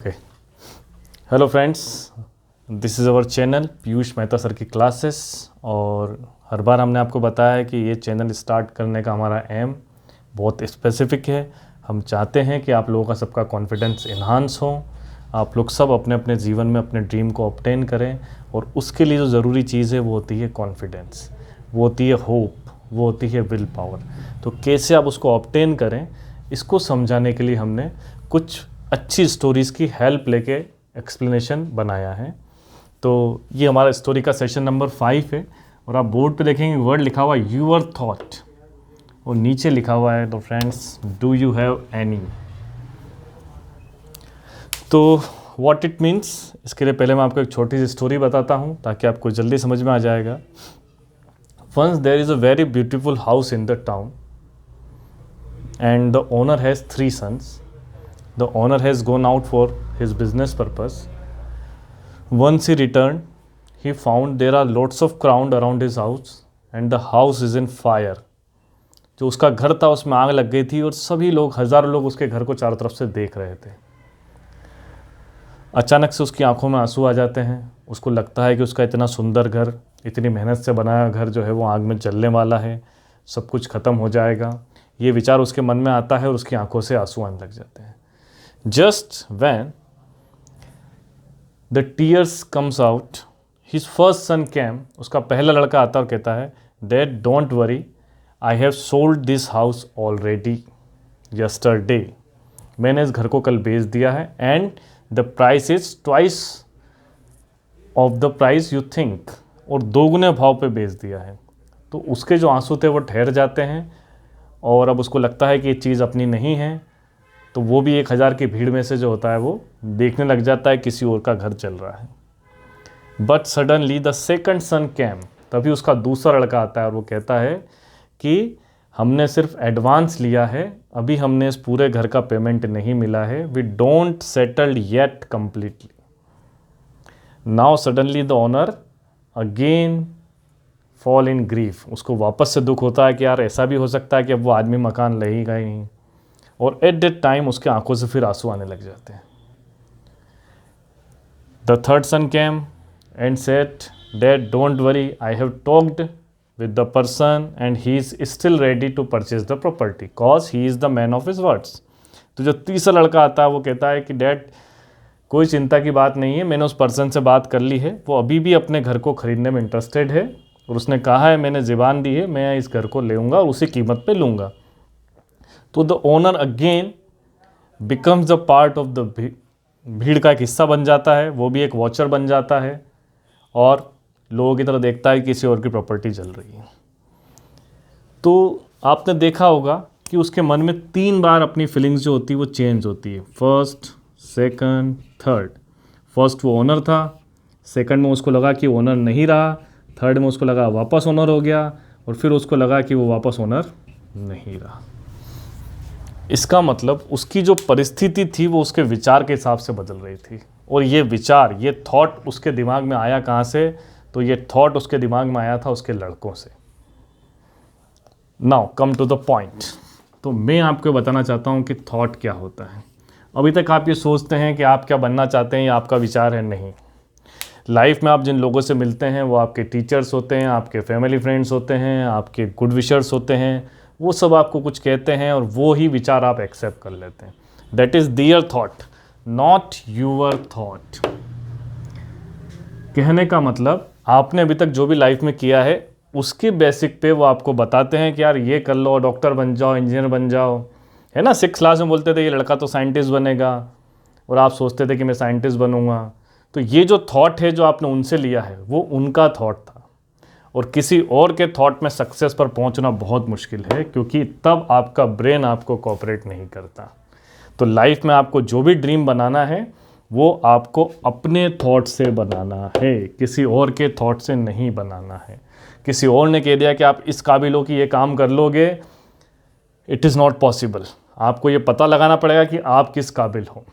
Okay, hello friends, this is our channel Piyush Mehta sir की classes. और हर बार हमने आपको बताया है कि ये चैनल स्टार्ट करने का हमारा एम बहुत स्पेसिफिक है। हम चाहते हैं कि आप लोगों का सबका कॉन्फिडेंस इन्हांस हो, आप लोग सब अपने अपने जीवन में अपने ड्रीम को ऑब्टेन करें। और उसके लिए जो ज़रूरी चीज़ है वो होती है कॉन्फिडेंस, वो होती है होप, वो होती है विल पावर। तो कैसे आप उसको ऑब्टेन करें, इसको समझाने के लिए हमने कुछ अच्छी स्टोरीज़ की हेल्प लेके एक्सप्लेनेशन बनाया है। तो ये हमारा स्टोरी का सेशन नंबर 5 है। और आप बोर्ड पे देखेंगे वर्ड लिखा हुआ है यूर थॉट, और नीचे लिखा हुआ है तो friends do you have any. तो व्हाट इट मीन्स, इसके लिए पहले मैं आपको एक छोटी सी स्टोरी बताता हूँ ताकि आपको जल्दी समझ में आ जाएगा। Once there is a very beautiful house in the town and the owner has 3 sons. The owner has gone out for his business purpose. Once he returned, he found there are lots of crowd around his house and the house is in fire. जो उसका घर था उसमें आग लग गई थी और सभी लोग, हज़ारों लोग उसके घर को चारों तरफ से देख रहे थे। अचानक से उसकी आंखों में आंसू आ जाते हैं। उसको लगता है कि उसका इतना सुंदर घर, इतनी मेहनत से बनाया घर जो है वो आग में जलने वाला है, सब कुछ ख़त्म हो जाएगा। ये विचार उसके मन में आता है और उसकी आंखों से आंसू आने लग जाते हैं। Just when the tears comes out, his first son came. उसका पहला लड़का आता और कहता है, Dad, don't worry, I have sold this house already yesterday. मैंने इस घर को कल बेच दिया है and the price is twice of the price you think. और दोगुने भाव पे बेच दिया है। तो उसके जो आंसू थे वो ठहर जाते हैं और अब उसको लगता है कि ये चीज़ अपनी नहीं है। तो वो भी 1000 की भीड़ में से जो होता है वो देखने लग जाता है किसी और का घर चल रहा है। But suddenly the second son came, तभी उसका दूसरा लड़का आता है और वो कहता है कि हमने सिर्फ एडवांस लिया है, अभी हमने इस पूरे घर का पेमेंट नहीं मिला है, we don't settled yet completely. Now suddenly the owner again fall in grief. उसको वापस से दुख होता है कि यार ऐसा भी हो सकता है कि अब वो आदमी मकान लेगा ही नहीं। और एट दैट टाइम उसके आंखों से फिर आंसू आने लग जाते हैं। The third son came and said, dad don't worry, I have talked with the person and he is still ready to purchase the property cause he is the man of his words. तो जो तीसरा लड़का आता है वो कहता है कि डैड कोई चिंता की बात नहीं है, मैंने उस पर्सन से बात कर ली है, वो अभी भी अपने घर को ख़रीदने में इंटरेस्टेड है और उसने कहा है, मैंने ज़बान दी है, मैं इस घर को लूँगा और उसी कीमत पे लूँगा। तो the owner again becomes the part of the भीड़ का एक हिस्सा बन जाता है, वो भी एक वॉचर बन जाता है और लोगों की तरह देखता है कि किसी और की प्रॉपर्टी चल रही है। तो आपने देखा होगा कि उसके मन में 3 बार अपनी फीलिंग्स जो होती है वो चेंज होती है, फर्स्ट, सेकंड, थर्ड। फर्स्ट वो ओनर था, सेकंड में उसको लगा कि ओनर नहीं रहा, थर्ड में उसको लगा वापस ओनर हो गया और फिर उसको लगा कि वो वापस ओनर नहीं रहा। इसका मतलब उसकी जो परिस्थिति थी वो उसके विचार के हिसाब से बदल रही थी। और ये विचार, ये थॉट उसके दिमाग में आया कहाँ से? तो ये थॉट उसके दिमाग में आया था उसके लड़कों से। Now come to the point. तो मैं आपको बताना चाहता हूँ कि थॉट क्या होता है। अभी तक आप ये सोचते हैं कि आप क्या बनना चाहते हैं, ये आपका विचार है। नहीं, लाइफ में आप जिन लोगों से मिलते हैं वो आपके टीचर्स होते हैं, आपके फैमिली फ्रेंड्स होते हैं, आपके गुड विशर्स होते हैं, वो सब आपको कुछ कहते हैं और वो ही विचार आप एक्सेप्ट कर लेते हैं। That is there thought, not your thought. कहने का मतलब आपने अभी तक जो भी लाइफ में किया है उसके बेसिक पे वो आपको बताते हैं कि यार ये कर लो, डॉक्टर बन जाओ, इंजीनियर बन जाओ, है ना। 6th क्लास में बोलते थे ये लड़का तो साइंटिस्ट बनेगा और आप सोचते थे कि मैं साइंटिस्ट बनूंगा। तो ये जो थॉट है जो आपने उनसे लिया है वो उनका थॉट था। और किसी और के थॉट में सक्सेस पर पहुंचना बहुत मुश्किल है, क्योंकि तब आपका ब्रेन आपको कोऑपरेट नहीं करता। तो लाइफ में आपको जो भी ड्रीम बनाना है वो आपको अपने थॉट से बनाना है, किसी और के थॉट से नहीं बनाना है। किसी और ने कह दिया कि आप इस काबिल हो कि ये काम कर लोगे, इट इज़ नॉट पॉसिबल। आपको ये पता लगाना पड़ेगा कि आप किस काबिल हो।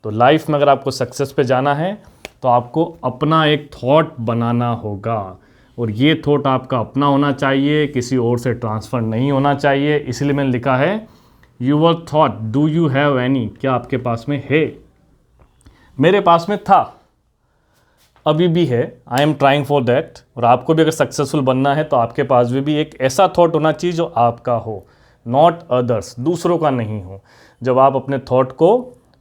तो लाइफ में अगर आपको सक्सेस पे जाना है तो आपको अपना एक थॉट बनाना होगा और ये थॉट आपका अपना होना चाहिए, किसी और से ट्रांसफ़र नहीं होना चाहिए। इसलिए मैंने लिखा है your thought, do you have any, क्या आपके पास में है। मेरे पास में था, अभी भी है, I am trying for that. और आपको भी अगर सक्सेसफुल बनना है तो आपके पास भी एक ऐसा थॉट होना चाहिए जो आपका हो, नॉट अदर्स, दूसरों का नहीं हो। जब आप अपने थॉट को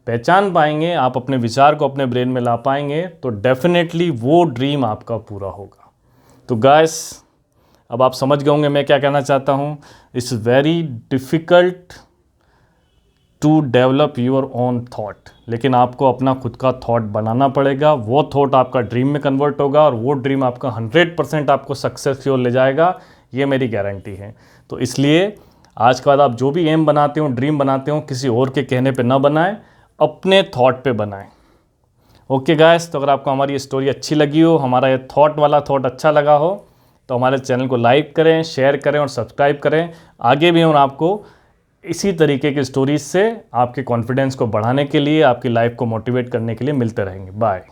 पहचान पाएंगे, आप अपने विचार को अपने ब्रेन में ला पाएंगे, तो डेफिनेटली वो ड्रीम आपका पूरा होगा। तो गाइस, अब आप समझ गए होंगे मैं क्या कहना चाहता हूँ। It's very difficult to develop your own thought, लेकिन आपको अपना खुद का थॉट बनाना पड़ेगा। वो थॉट आपका ड्रीम में कन्वर्ट होगा और वो ड्रीम आपका 100% आपको सक्सेस की ओर ले जाएगा, ये मेरी गारंटी है। तो इसलिए आज के बाद आप जो भी एम बनाते हो, ड्रीम बनाते हो, किसी और के कहने पे ना बनाएं, अपने थॉट पे बनाएं। ओके गाइस, तो अगर आपको हमारी ये स्टोरी अच्छी लगी हो, हमारा ये थॉट वाला थॉट अच्छा लगा हो, तो हमारे चैनल को लाइक करें, शेयर करें और सब्सक्राइब करें। आगे भी हम आपको इसी तरीके की स्टोरीज से आपके कॉन्फिडेंस को बढ़ाने के लिए, आपकी लाइफ को मोटिवेट करने के लिए मिलते रहेंगे। बाय।